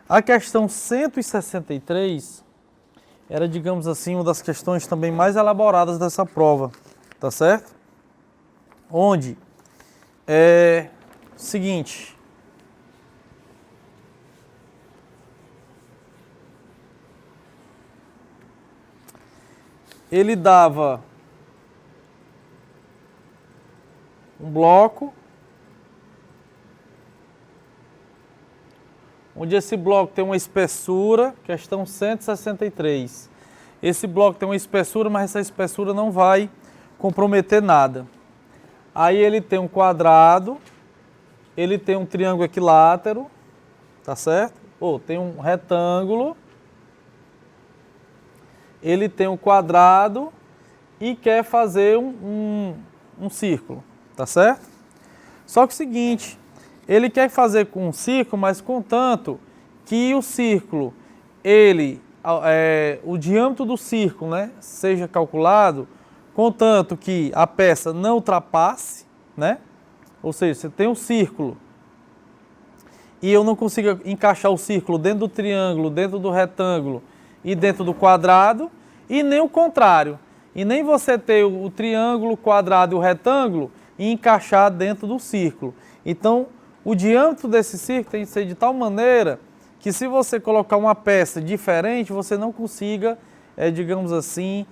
A questão 163 era, digamos assim, uma das questões também mais elaboradas dessa prova, tá certo? Onde é o seguinte: ele dava um bloco, onde esse bloco tem uma espessura, questão 163. Esse bloco tem uma espessura, mas essa espessura não vai comprometer nada. Aí ele tem um quadrado, ele tem um triângulo equilátero, tá certo? Ou tem um retângulo, ele tem um quadrado e quer fazer um círculo, tá certo? Só que é o seguinte, ele quer fazer com um círculo, mas contanto que o círculo, o diâmetro do círculo, né, seja calculado, contanto que a peça não ultrapasse, né? Ou seja, você tem um círculo e eu não consigo encaixar o círculo dentro do triângulo, dentro do retângulo e dentro do quadrado, e nem o contrário. E nem você ter o triângulo, o quadrado e o retângulo e encaixar dentro do círculo. Então, o diâmetro desse círculo tem que ser de tal maneira que se você colocar uma peça diferente, você não consiga, digamos assim,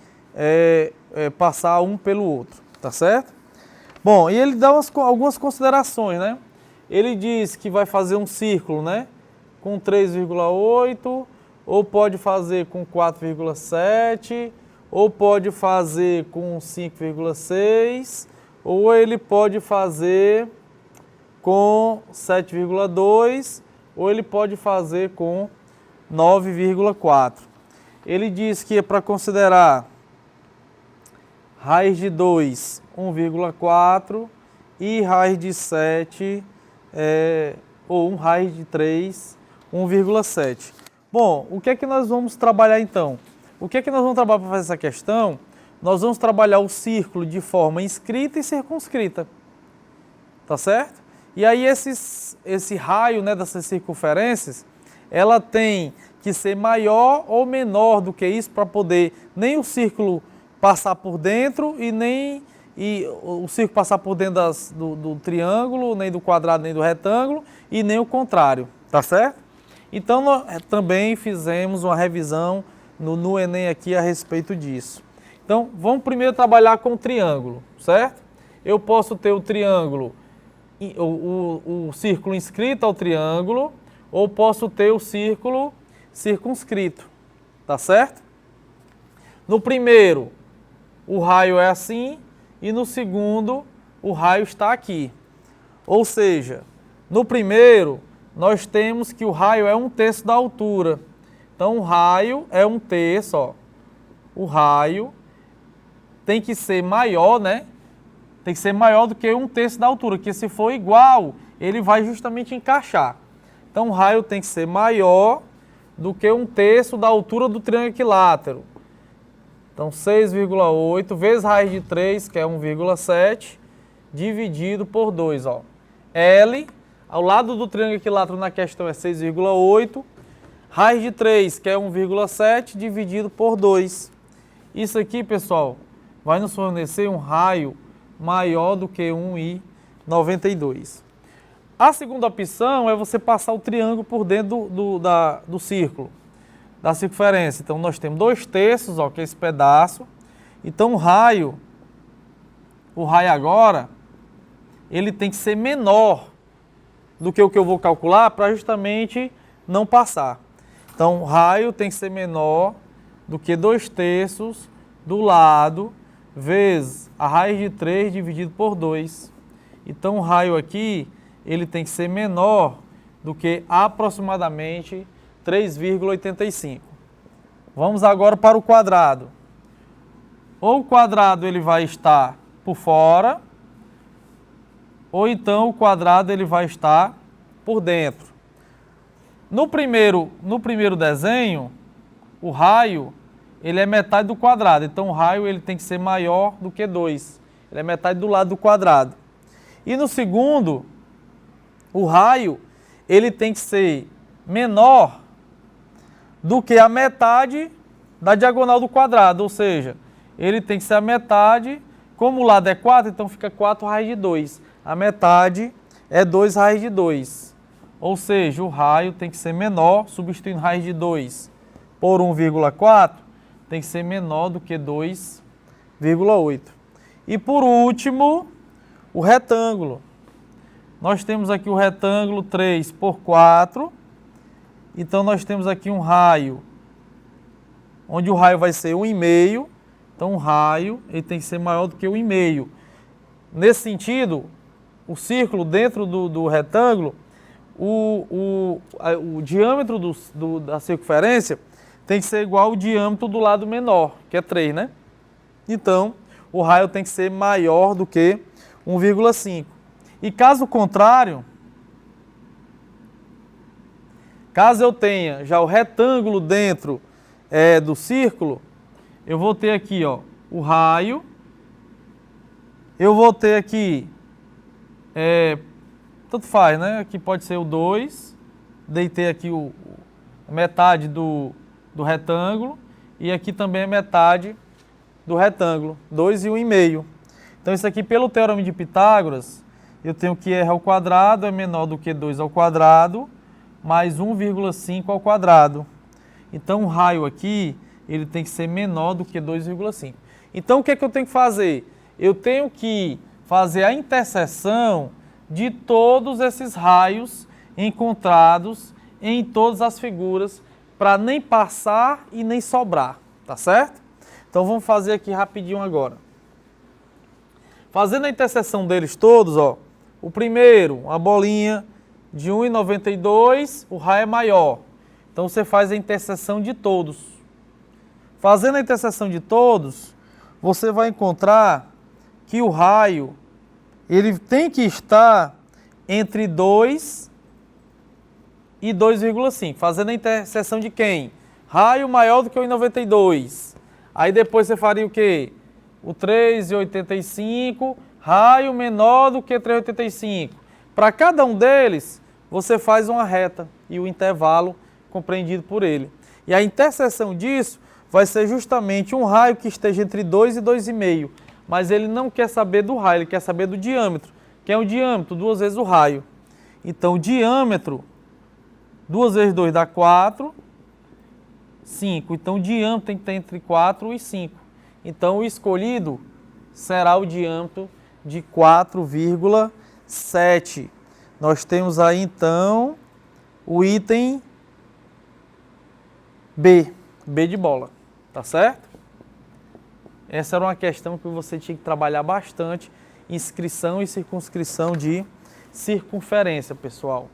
passar um pelo outro, tá certo? Bom, e ele dá algumas considerações, né? Ele diz que vai fazer um círculo, né, com 3,8, ou pode fazer com 4,7, ou pode fazer com 5,6, ou ele pode fazer com 7,2, ou ele pode fazer com 9,4. Ele diz que é para considerar raiz de 2, 1,4 e raiz de 7, ou raiz de 3, 1,7. Bom, o que é que nós vamos trabalhar então? O que é que nós vamos trabalhar para fazer essa questão? Nós vamos trabalhar o círculo de forma inscrita e circunscrita, tá certo? E aí esse raio, né, dessas circunferências, ela tem que ser maior ou menor do que isso para poder nem o círculo passar por dentro e o círculo passar por dentro do triângulo, nem do quadrado, nem do retângulo, e nem o contrário, tá certo? Então, nós também fizemos uma revisão no Enem aqui a respeito disso. Então, vamos primeiro trabalhar com o triângulo, certo? Eu posso ter o triângulo, o círculo inscrito ao triângulo, ou posso ter o círculo circunscrito, tá certo? No primeiro, o raio é assim, e no segundo, o raio está aqui. Ou seja, no primeiro, nós temos que o raio é 1/3 da altura. Então, o raio é 1/3, ó. O raio tem que ser maior, né? Tem que ser maior do que 1/3 da altura, porque se for igual, ele vai justamente encaixar. Então, o raio tem que ser maior do que 1/3 da altura do triângulo equilátero. Então, 6,8 vezes raiz de 3, que é 1,7, dividido por 2, ó. L, ao lado do triângulo equilátero na questão é 6,8, raiz de 3, que é 1,7, dividido por 2. Isso aqui, pessoal, vai nos fornecer um raio maior do que 1,92. A segunda opção é você passar o triângulo por dentro do círculo, da circunferência. Então, nós temos 2/3, ó, que é esse pedaço. Então, o raio agora, ele tem que ser menor do que o que eu vou calcular para justamente não passar. Então, o raio tem que ser menor do que 2/3 do lado vezes a raiz de 3 dividido por 2. Então, o raio aqui, ele tem que ser menor do que aproximadamente 3,85. Vamos agora para o quadrado. Ou o quadrado ele vai estar por fora, ou então o quadrado ele vai estar por dentro. No primeiro desenho, o raio ele é metade do quadrado. Então, o raio ele tem que ser maior do que 2. Ele é metade do lado do quadrado. E no segundo, o raio ele tem que ser menor do que a metade da diagonal do quadrado, ou seja, ele tem que ser a metade, como o lado é 4, então fica 4 raiz de 2. A metade é 2 raiz de 2. Ou seja, o raio tem que ser menor, substituindo raiz de 2 por 1,4, tem que ser menor do que 2,8. E por último, o retângulo. Nós temos aqui o retângulo 3 por 4. Então nós temos aqui um raio, onde o raio vai ser 1,5. Então o raio ele tem que ser maior do que 1,5. Nesse sentido, o círculo dentro do retângulo, o diâmetro da circunferência tem que ser igual ao diâmetro do lado menor, que é 3, né? Então, o raio tem que ser maior do que 1,5. E caso contrário, caso eu tenha já o retângulo dentro do círculo, eu vou ter aqui ó, o raio, eu vou ter aqui, tanto faz, né? Aqui pode ser o 2, deitei aqui a metade do retângulo, e aqui também é metade do retângulo, 2 e 1,5. Então isso aqui, pelo teorema de Pitágoras, eu tenho que r ao quadrado é menor do que 2 ao quadrado, mais 1,5 ao quadrado. Então o raio aqui, ele tem que ser menor do que 2,5. Então o que é que eu tenho que fazer? Eu tenho que fazer a interseção de todos esses raios encontrados em todas as figuras, para nem passar e nem sobrar, tá certo? Então vamos fazer aqui rapidinho agora. Fazendo a interseção deles todos, ó, o primeiro, uma bolinha de 1,92, o raio é maior. Então você faz a interseção de todos. Fazendo a interseção de todos, você vai encontrar que o raio ele tem que estar entre 2 e 2,5. Fazendo a interseção de quem? Raio maior do que o 1,92. Aí depois você faria o quê? O 3,85, raio menor do que 3,85. Para cada um deles, você faz uma reta e o intervalo compreendido por ele. E a interseção disso vai ser justamente um raio que esteja entre 2 e 2,5. Mas ele não quer saber do raio, ele quer saber do diâmetro. Que é o diâmetro, 2 vezes o raio. Então, o diâmetro, 2 vezes 2 dá 4, 5. Então, o diâmetro tem que estar entre 4 e 5. Então, o escolhido será o diâmetro de 4,7. Nós temos aí, então, o item B, B de bola, tá certo? Essa era uma questão que você tinha que trabalhar bastante, inscrição e circunscrição de circunferência, pessoal.